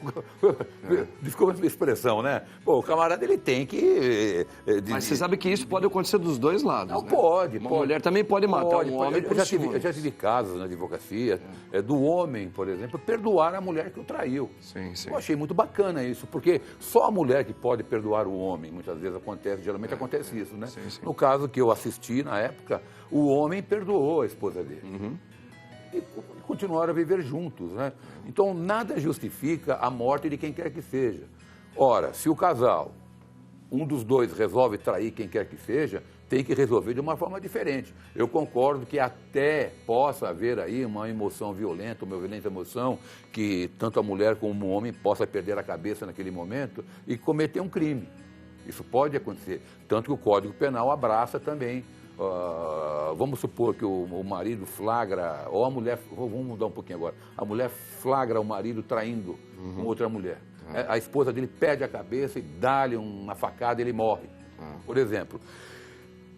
desculpa a expressão, né? Pô, o camarada, ele tem que... Mas você sabe que isso pode acontecer dos dois lados, Não, né? pode. Uma mulher também pode matar um homem por ciúmes. Eu já tive casos na advocacia do homem, por exemplo, perdoar a mulher que o traiu. Sim, sim. Eu achei muito bacana isso, porque só a mulher que pode perdoar o homem, muitas vezes acontece, geralmente acontece isso, né? Sim, sim. No caso que eu assisti na época, o homem perdoou a esposa dele. E continuaram a viver juntos, né? Então, nada justifica a morte de quem quer que seja. Ora, se o casal, um dos dois resolve trair quem quer que seja, tem que resolver de uma forma diferente. Eu concordo que até possa haver aí uma emoção violenta, uma violenta emoção, que tanto a mulher como o homem possa perder a cabeça naquele momento e cometer um crime. Isso pode acontecer. Tanto que o Código Penal abraça também. Vamos supor que o marido flagra, ou a mulher, vamos mudar um pouquinho agora, a mulher flagra o marido traindo com outra mulher. A esposa dele perde a cabeça e dá-lhe uma facada e ele morre, por exemplo.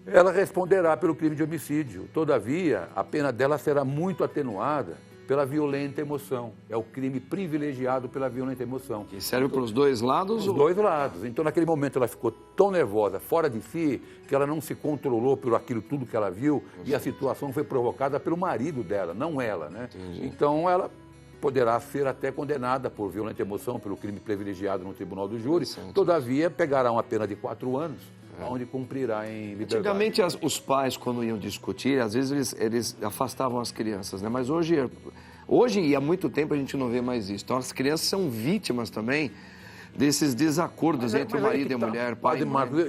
Ela responderá pelo crime de homicídio. Todavia, a pena dela será muito atenuada pela violenta emoção. É o crime privilegiado pela violenta emoção. E serve para os dois lados? Os dois lados. Então, naquele momento, ela ficou tão nervosa, fora de si, que ela não se controlou por aquilo tudo que ela viu, e a situação foi provocada pelo marido dela, não ela, né? Entendi. Então, ela poderá ser até condenada por violenta emoção, pelo crime privilegiado no tribunal do júri. Todavia, pegará uma pena de 4 anos, onde cumprirá em liberdade. Antigamente, os pais, quando iam discutir, às vezes eles afastavam as crianças, né? Mas hoje e há muito tempo a gente não vê mais isso. Então, as crianças são vítimas também desses desacordos entre o marido e a mulher, pai e mãe. Marcos,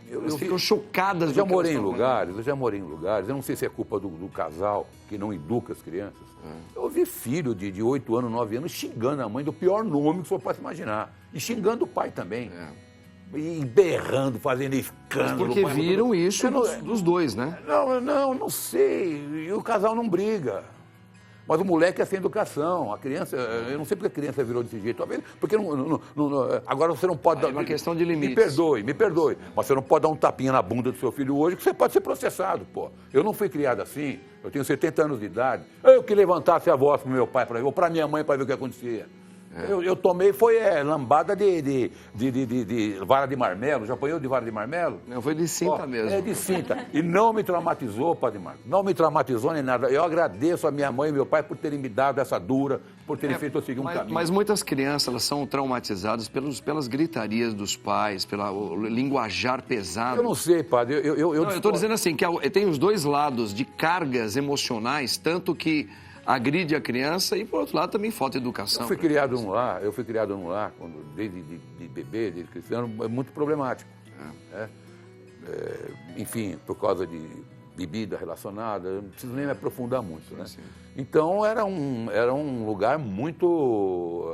Elas ficam chocadas. Eu já morei em lugares, eu não sei se é culpa do casal que não educa as crianças. Eu vi filho de 8 anos, 9 anos xingando a mãe do pior nome que você pode imaginar. E xingando o pai também. E berrando, fazendo escândalo. Mas porque viram isso dos dois, né? Não sei. E o casal não briga. Mas o moleque é sem educação. A criança, eu não sei porque a criança virou desse jeito. Talvez porque agora você não pode dar. É uma questão de limites. Me perdoe. Mas você não pode dar um tapinha na bunda do seu filho hoje, que você pode ser processado, pô. Eu não fui criado assim. Eu tenho 70 anos de idade. Eu que levantasse a voz pro meu pai para ver, ou para minha mãe para ver o que acontecia. Eu tomei, foi lambada de vara de marmelo. Já apanhou de vara de marmelo? Não, foi de cinta mesmo. É de cinta. E não me traumatizou, Padre Marcos. Não me traumatizou nem nada. Eu agradeço a minha mãe e meu pai por terem me dado essa dura, por terem feito eu seguir um caminho. Mas muitas crianças, elas são traumatizadas pelas gritarias dos pais, pelo linguajar pesado. Eu não sei, Padre. Eu estou dizendo assim, que tem os dois lados de cargas emocionais, tanto que agride a criança e, por outro lado, também falta educação. Eu fui criado num lar, desde de bebê, desde cristiano, é muito problemático. Enfim, por causa de bebida relacionada, eu não preciso nem me aprofundar muito, né? Sim. Então, era um lugar muito...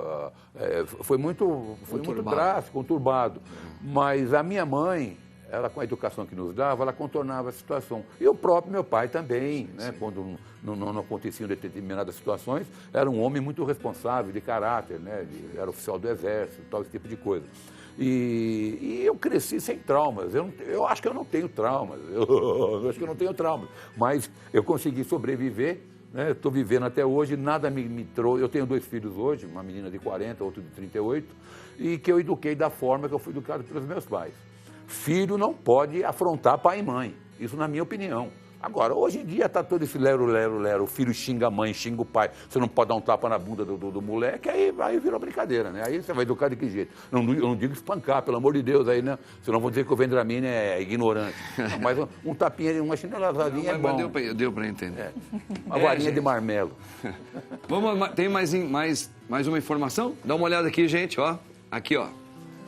Foi muito drástico, conturbado. Mas a minha mãe, ela, com a educação que nos dava, ela contornava a situação. E o próprio meu pai também, né? Quando não aconteciam determinadas situações, era um homem muito responsável, de caráter, né? Era oficial do exército, tal, esse tipo de coisa. E eu cresci sem traumas. Eu acho que eu não tenho traumas. Eu acho que eu não tenho traumas. Mas eu consegui sobreviver, né? Estou vivendo até hoje, nada me trouxe. Eu tenho 2 filhos hoje, uma menina de 40, outro de 38, e que eu eduquei da forma que eu fui educado pelos meus pais. Filho não pode afrontar pai e mãe, isso na minha opinião. Agora, hoje em dia está todo esse lero, o filho xinga a mãe, xinga o pai, você não pode dar um tapa na bunda do moleque, aí virou brincadeira, né? Aí você vai educar de que jeito? Eu não digo espancar, pelo amor de Deus, aí, né? Senão vão dizer que o Vendramini é ignorante. Não, mas um tapinha, uma chinelazadinha é bom. Deu para entender. Uma varinha de marmelo. Tem mais uma informação? Dá uma olhada aqui, gente, ó. Aqui, ó.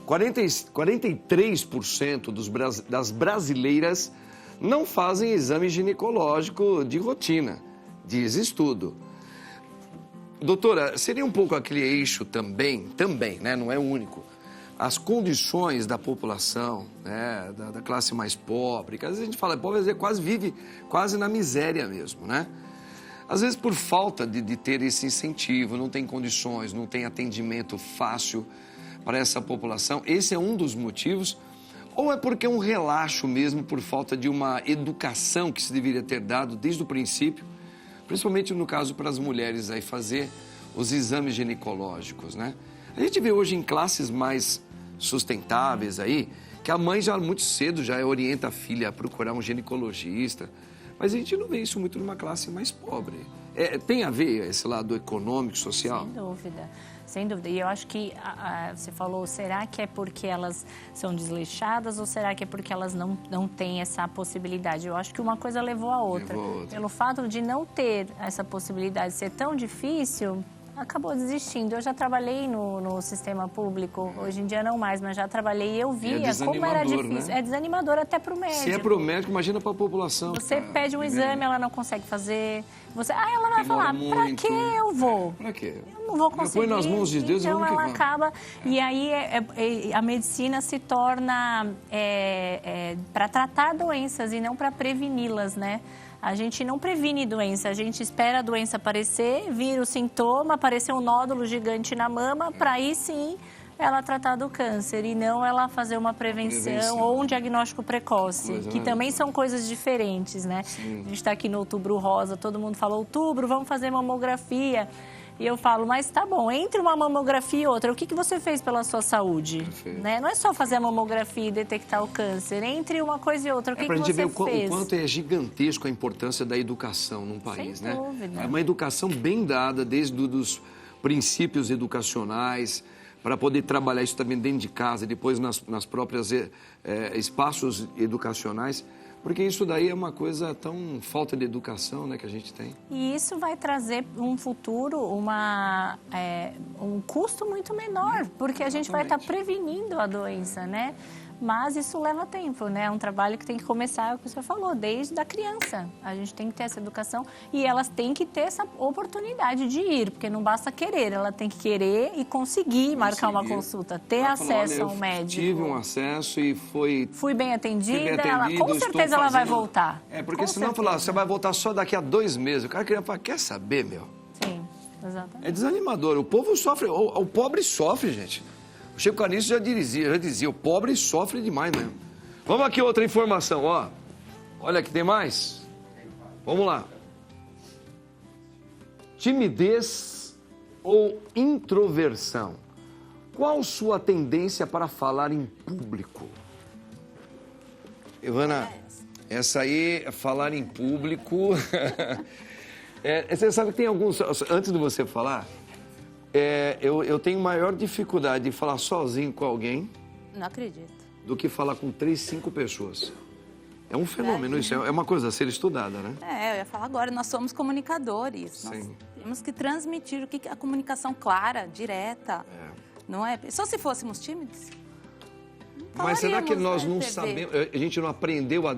43% das brasileiras não fazem exame ginecológico de rotina, diz estudo. Doutora, seria um pouco aquele eixo também, né, não é o único, as condições da população, né, da classe mais pobre, que às vezes a gente fala, pobre, às vezes vive quase na miséria mesmo, né? Às vezes por falta de ter esse incentivo, não tem condições, não tem atendimento fácil para essa população, esse é um dos motivos, ou é porque é um relaxo mesmo por falta de uma educação que se deveria ter dado desde o princípio, principalmente no caso para as mulheres aí fazer os exames ginecológicos, né? A gente vê hoje em classes mais sustentáveis aí, que a mãe já muito cedo já orienta a filha a procurar um ginecologista, mas a gente não vê isso muito numa classe mais pobre. Tem a ver esse lado econômico, social? Sem dúvida. Sem dúvida. E eu acho que você falou, será que é porque elas são desleixadas ou será que é porque elas não têm essa possibilidade? Eu acho que uma coisa levou a outra. Pelo fato de não ter essa possibilidade ser tão difícil, acabou desistindo. Eu já trabalhei no sistema público, hoje em dia não mais, mas já trabalhei e eu via como era difícil. Né? É desanimador até para o médico. Se é para o médico, imagina para a população. Você pede um exame, ela não consegue fazer. Ela vai falar, para que eu vou? Para quê? Eu não vou conseguir. Põe nas mãos de Deus, então ela acaba. E aí a medicina se torna para tratar doenças e não para preveni-las, né? A gente não previne doença, a gente espera a doença aparecer, vir o sintoma, aparecer um nódulo gigante na mama, para aí sim ela tratar do câncer e não ela fazer uma prevenção ou um diagnóstico precoce, Coisa, que né? também são coisas diferentes, né? Sim. A gente está aqui no Outubro Rosa, todo mundo fala, outubro, vamos fazer mamografia. E eu falo, mas tá bom, entre uma mamografia e outra, o que você fez pela sua saúde? Né? Não é só fazer a mamografia e detectar o câncer, entre uma coisa e outra, o que Pra gente você ver fez? o quanto é gigantesco a importância da educação num país, Sem né? dúvida. É uma educação bem dada, desde os princípios educacionais, para poder trabalhar isso também dentro de casa, depois nas próprias espaços educacionais, porque isso daí é uma coisa tão falta de educação, né, que a gente tem. E isso vai trazer um futuro, um custo muito menor, porque a gente vai estar prevenindo a doença, né? Mas isso leva tempo, né? É um trabalho que tem que começar, é o que você falou, desde a criança. A gente tem que ter essa educação e elas têm que ter essa oportunidade de ir, porque não basta querer, ela tem que querer e conseguir marcar uma consulta, ter Vai acesso falar, a um médico. Tive um acesso e Fui bem fui bem atendida, atendido, com estou certeza ela vai fazendo- voltar. É, porque Com senão certeza. falar, você vai voltar só daqui a 2 meses. O cara queria falar, quer saber, meu? Sim, exatamente. É desanimador. O povo sofre, o pobre sofre, gente. O Chico Anísio já dizia, o pobre sofre demais mesmo. Vamos aqui outra informação, ó. Olha aqui, tem mais? Vamos lá. Timidez ou introversão? Qual sua tendência para falar em público? Ivana, essa aí, falar em público... você sabe que tem alguns... Antes de você falar, eu tenho maior dificuldade de falar sozinho com alguém Não acredito. do que falar com 3, 5 pessoas. É um fenômeno isso, é uma coisa a ser estudada, né? Eu ia falar agora, nós somos comunicadores. Nós Sim. temos que transmitir o que é a comunicação clara, direta. Não é? Só se fôssemos tímidos. não Mas será que falaríamos, nós né, não TV? sabemos, a gente não aprendeu a,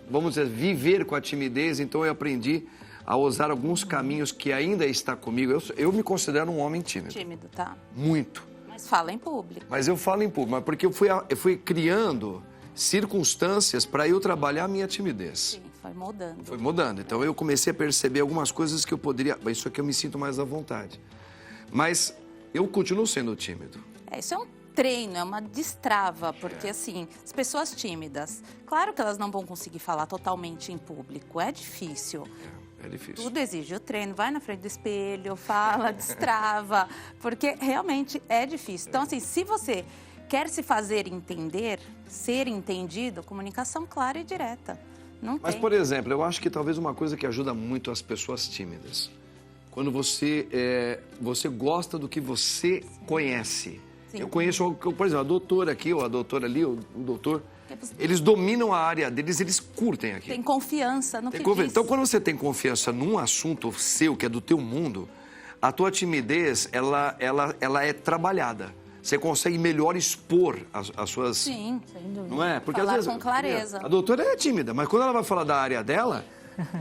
vamos dizer, viver com a timidez, então eu aprendi a usar alguns caminhos que ainda está comigo. Eu me considero um homem tímido. Tímido, tá? Muito. Mas fala em público. Mas eu falo em público, mas porque eu fui criando circunstâncias para eu trabalhar a minha timidez. Sim, foi moldando. Foi mudando. Então eu comecei a perceber algumas coisas que eu poderia... Isso aqui eu me sinto mais à vontade. Mas eu continuo sendo tímido. Isso é um treino, é uma destrava, porque assim, as pessoas tímidas, claro que elas não vão conseguir falar totalmente em público, é difícil. É difícil. Tudo exige o treino, vai na frente do espelho, fala, destrava, porque realmente é difícil. Então, assim, se você quer se fazer entender, ser entendido, comunicação clara e direta. Não Mas, tem. por exemplo, eu acho que talvez uma coisa que ajuda muito as pessoas tímidas, quando você gosta do que você conhece. Sim. Eu conheço, por exemplo, a doutora aqui, ou a doutora ali, ou o doutor, eles dominam a área deles, eles curtem aqui. Tem confiança no Tem que confiança. diz. Então, quando você tem confiança num assunto seu, que é do teu mundo, a tua timidez, ela é trabalhada. Você consegue melhor expor as suas... Sim, Não é? Porque falar às vezes com clareza. a doutora é tímida, mas quando ela vai falar da área dela,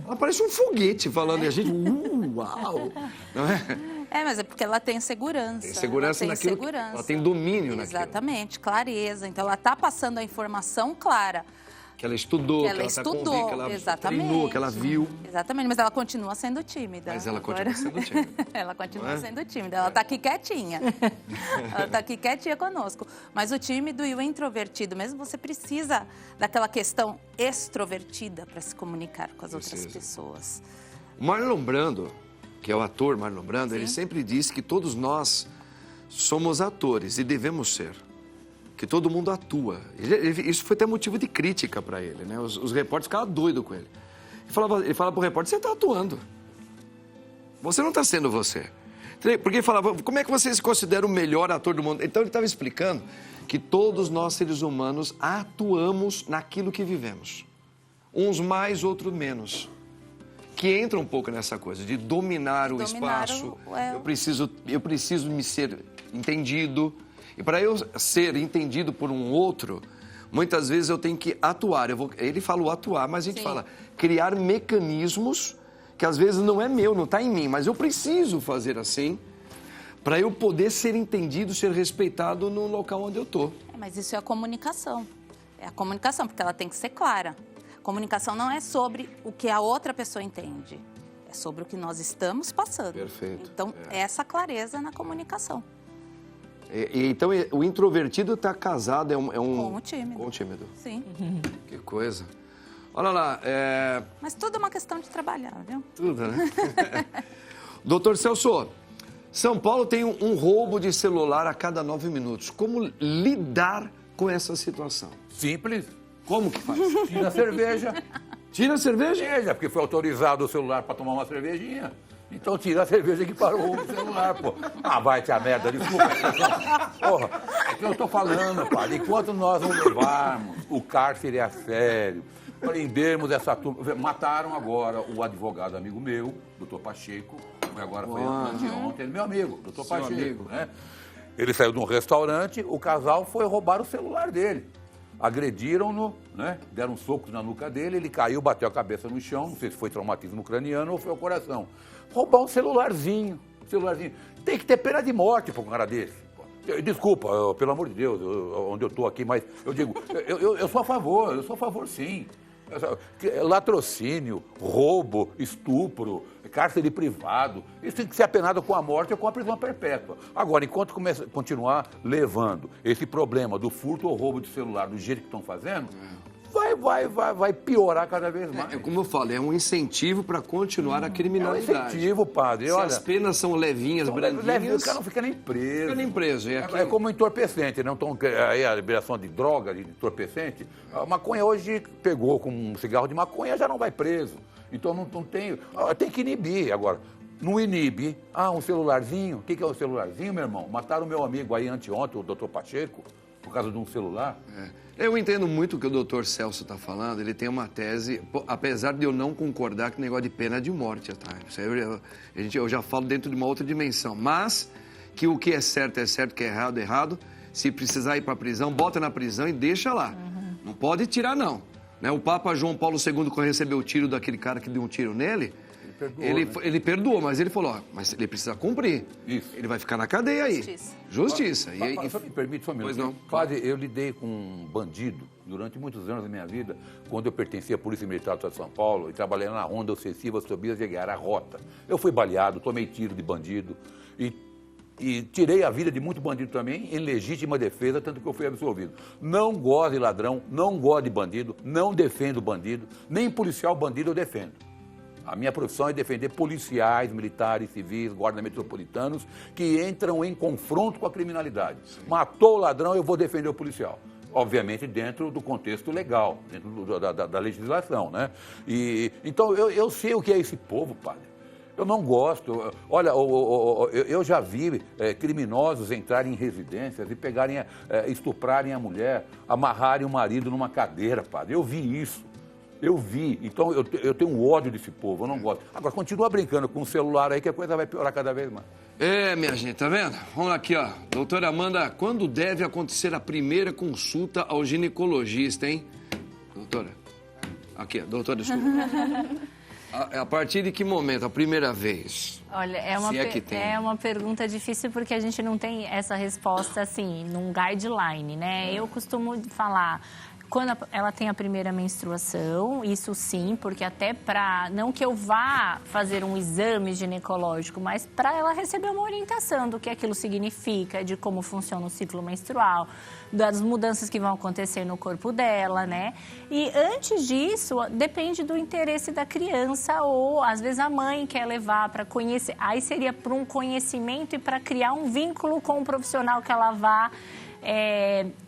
ela parece um foguete falando e a gente, uau! Não é? Mas é porque ela tem segurança. Tem segurança ela tem naquilo, segurança. ela tem domínio naquilo. Exatamente, clareza. Então, ela está passando a informação clara. Que ela estudou, Que ela tá estudou, convicta, que ela exatamente. treinou, que ela viu. Exatamente, mas ela continua sendo tímida. Mas ela Agora- continua sendo tímida. Ela continua Não é? sendo tímida. Ela está aqui quietinha. Ela está aqui quietinha conosco. Mas o tímido e o introvertido, mesmo você precisa daquela questão extrovertida para se comunicar com as outras Precisa. pessoas. O Marlon Brando, que é o ator Marlon Brando, ele Sim. sempre disse que todos nós somos atores e devemos ser. Que todo mundo atua. Isso foi até motivo de crítica para ele, né? Os repórteres ficavam doidos com ele. Ele falava pro repórter, você está atuando. Você não está sendo você. Porque ele falava, como é que você se considera o melhor ator do mundo? Então ele estava explicando que todos nós, seres humanos, atuamos naquilo que vivemos. Uns mais, outros menos. Que entra um pouco nessa coisa de dominar o Dominar espaço. Eu o- preciso me ser entendido. E para eu ser entendido por um outro, muitas vezes eu tenho que atuar. Ele falou atuar, mas a gente Sim. fala criar mecanismos que às vezes não é meu, não está em mim, mas eu preciso fazer assim para eu poder ser entendido, ser respeitado no local onde eu estou. Mas isso é a comunicação. É a comunicação, porque ela tem que ser clara. Comunicação não é sobre o que a outra pessoa entende. É sobre o que nós estamos passando. Perfeito. Então, essa clareza na comunicação. Então, o introvertido está casado, Com o tímido. Com o tímido. Sim. Que coisa. Olha lá, Mas tudo é uma questão de trabalhar, viu? tudo, né? Doutor Celso, São Paulo tem um roubo de celular a cada 9 minutos. Como lidar com essa situação? Simples. Como que faz? Tira a cerveja. Tira a cerveja? Cerveja, porque foi autorizado o celular para tomar uma cervejinha. Então tira a cerveja que parou o celular, pô. Ah, vai-te a merda, desculpa. Porra, é que eu tô falando, pai. Enquanto nós não levarmos o cárcere a sério, prendermos essa turma... Mataram agora o advogado amigo meu, doutor Pacheco, foi ontem, meu amigo, doutor Pacheco, amigo. né? Ele saiu de um restaurante, o casal foi roubar o celular dele. Agrediram-no, né? Deram socos na nuca dele, ele caiu, bateu a cabeça no chão, não sei se foi traumatismo craniano ou foi ao coração. Roubar um celularzinho. Tem que ter pena de morte para um cara desse. Desculpa, pelo amor de Deus, onde eu estou aqui, mas eu digo, eu sou a favor sim. Latrocínio, roubo, estupro, cárcere privado, isso tem que ser apenado com a morte ou com a prisão perpétua. Agora, enquanto continuar levando esse problema do furto ou roubo de celular do jeito que estão fazendo, vai piorar cada vez mais. Como eu falo, é um incentivo para continuar a criminalidade. É um incentivo, padre. Se as penas são levinhas, branquinhas... O cara não fica nem preso. Fica nem preso. É como entorpecente, não? Então, aí a liberação de droga, de entorpecente, a maconha hoje pegou com um cigarro de maconha, já não vai preso. Então não tem... Tem que inibir. Agora, não inibe. Um celularzinho. O que é um celularzinho, meu irmão? Mataram o meu amigo aí anteontem, o doutor Pacheco, por causa de um celular. Eu entendo muito o que o doutor Celso está falando, ele tem uma tese, apesar de eu não concordar com o negócio de pena de morte, tá? Isso aí eu já falo dentro de uma outra dimensão, mas que o que é certo, o que é errado, se precisar ir para a prisão, bota na prisão e deixa lá. Não pode tirar, não. Né? O Papa João Paulo II, quando recebeu o tiro daquele cara que deu um tiro nele, ele perdoou, mas ele falou, mas ele precisa cumprir. Isso. Ele vai ficar na cadeia aí. Justiça. Só me permite, só um minuto. Pois não. Padre, eu lidei com um bandido durante muitos anos da minha vida, quando eu pertencia à Polícia Militar do Estado de São Paulo e trabalhei na Ronda Ofensiva Tobias de Aguiar, a Rota. Eu fui baleado, tomei tiro de bandido e tirei a vida de muito bandido também em legítima defesa, tanto que eu fui absolvido. Não gosto de ladrão, não gosto de bandido, não defendo bandido, nem policial bandido eu defendo. A minha profissão é defender policiais, militares, civis, guardas metropolitanos que entram em confronto com a criminalidade. Sim. Matou o ladrão, eu vou defender o policial. Obviamente dentro do contexto legal, dentro da legislação, né? Então eu sei o que é esse povo, padre. Eu não gosto. Olha, eu já vi criminosos entrarem em residências e pegarem, estuprarem a mulher, amarrarem o marido numa cadeira, padre. Eu vi isso. Eu vi, então eu tenho um ódio desse povo, eu não gosto. Agora, continua brincando com o celular aí que a coisa vai piorar cada vez mais. Minha gente, tá vendo? Vamos aqui, ó. Doutora Amanda, quando deve acontecer a primeira consulta ao ginecologista, hein? Doutora. Aqui, doutora, desculpa. A partir de que momento? A primeira vez? Olha, é uma pergunta difícil porque a gente não tem essa resposta, assim, num guideline, né? Eu costumo falar... Quando ela tem a primeira menstruação, isso sim, porque até para... Não que eu vá fazer um exame ginecológico, mas para ela receber uma orientação do que aquilo significa, de como funciona o ciclo menstrual, das mudanças que vão acontecer no corpo dela, né? E antes disso, depende do interesse da criança ou, às vezes, a mãe quer levar para conhecer. Aí seria para um conhecimento e para criar um vínculo com o profissional que ela vá...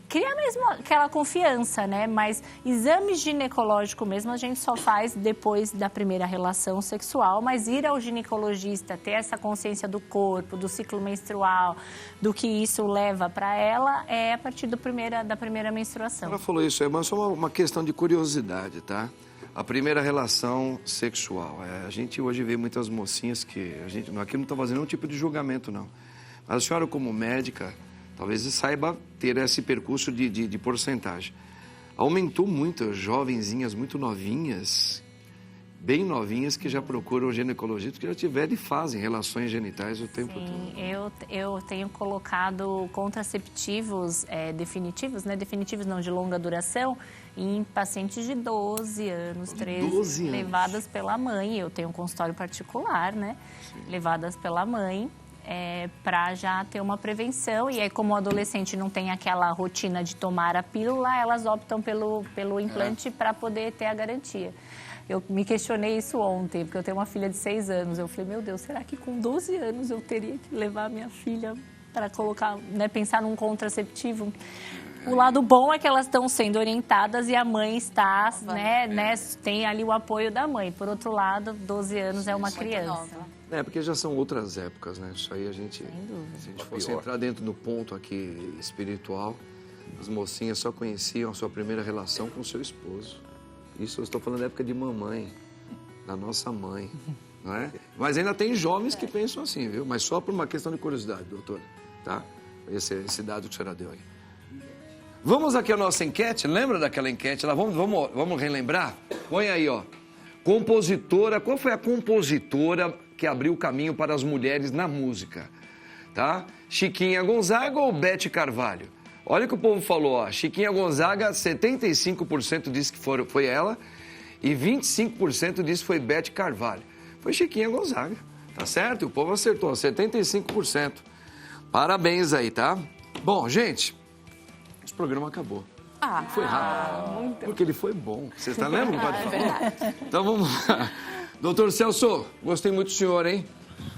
criar mesmo aquela confiança, né? Mas exame ginecológico mesmo a gente só faz depois da primeira relação sexual, mas ir ao ginecologista, ter essa consciência do corpo, do ciclo menstrual, do que isso leva para ela, é a partir da primeira menstruação. Ela falou isso, mas só uma questão de curiosidade, tá? A primeira relação sexual. A gente hoje vê muitas mocinhas que... Aqui não está fazendo nenhum tipo de julgamento, não. Mas a senhora, como médica... Talvez saiba ter esse percurso de porcentagem. Aumentou muito, jovenzinhas muito novinhas, bem novinhas, que já procuram o ginecologista, que já tiveram e fazem relações genitais o tempo todo. Eu tenho colocado contraceptivos definitivos, né? Definitivos não, de longa duração, em pacientes de 12 anos, 13, 12 anos. Levadas pela mãe. Eu tenho um consultório particular, né? Sim. Levadas pela mãe. para já ter uma prevenção. E aí, como o adolescente não tem aquela rotina de tomar a pílula, elas optam pelo implante para poder ter a garantia. Eu me questionei isso ontem, porque eu tenho uma filha de 6 anos. Eu falei, meu Deus, será que com 12 anos eu teria que levar minha filha para colocar, né, pensar num contraceptivo? O lado bom é que elas estão sendo orientadas e a mãe está, né, tem ali o apoio da mãe. Por outro lado, 12 anos é uma criança. Porque já são outras épocas, né? Isso aí a gente, se a gente fosse entrar dentro do ponto aqui espiritual, as mocinhas só conheciam a sua primeira relação com o seu esposo. Isso eu estou falando da época de mamãe, da nossa mãe, não é? Mas ainda tem jovens que pensam assim, viu? Mas só por uma questão de curiosidade, doutor, tá? Esse dado que a senhora deu aí. Vamos aqui à nossa enquete, lembra daquela enquete lá? Vamos relembrar? Põe aí, ó. Compositora, qual foi a compositora que abriu o caminho para as mulheres na música? Tá? Chiquinha Gonzaga ou Beth Carvalho? Olha o que o povo falou, ó. Chiquinha Gonzaga, 75% disse que foi ela e 25% disse que foi Beth Carvalho. Foi Chiquinha Gonzaga, tá certo? O povo acertou, 75%. Parabéns aí, tá? Bom, gente, esse programa acabou. Foi rápido, porque ele foi bom. Vocês estão lembrando? É verdade. Então vamos lá. Doutor Celso, gostei muito do senhor, hein?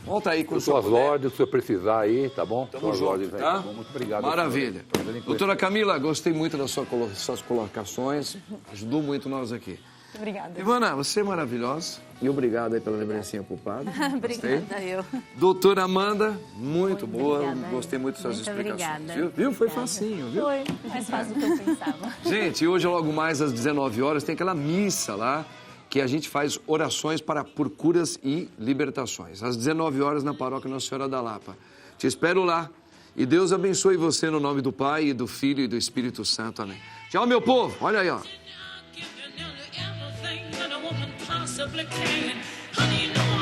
Volta aí com suas ordens, se você precisar aí, tá bom? Tamo junto, ordens aí, tá? Bom, muito obrigado. Maravilha. Doutora Camila, gostei muito das suas colocações. Ajudou muito nós aqui. Obrigada. Ivana, você é maravilhosa. E obrigado aí pela lembrancinha pro padre. Obrigada, eu. Doutora Amanda, muito boa. Obrigada, gostei muito das suas muito explicações. obrigada. Viu? Foi facinho, viu? Foi mais fácil do que eu pensava. Gente, hoje logo mais às 19 horas tem aquela missa lá que a gente faz orações por curas e libertações. Às 19 horas na paróquia Nossa Senhora da Lapa. Te espero lá. E Deus abençoe você no nome do Pai, e do Filho e do Espírito Santo. Amém. Tchau, meu povo. Olha aí, ó. Honey, you know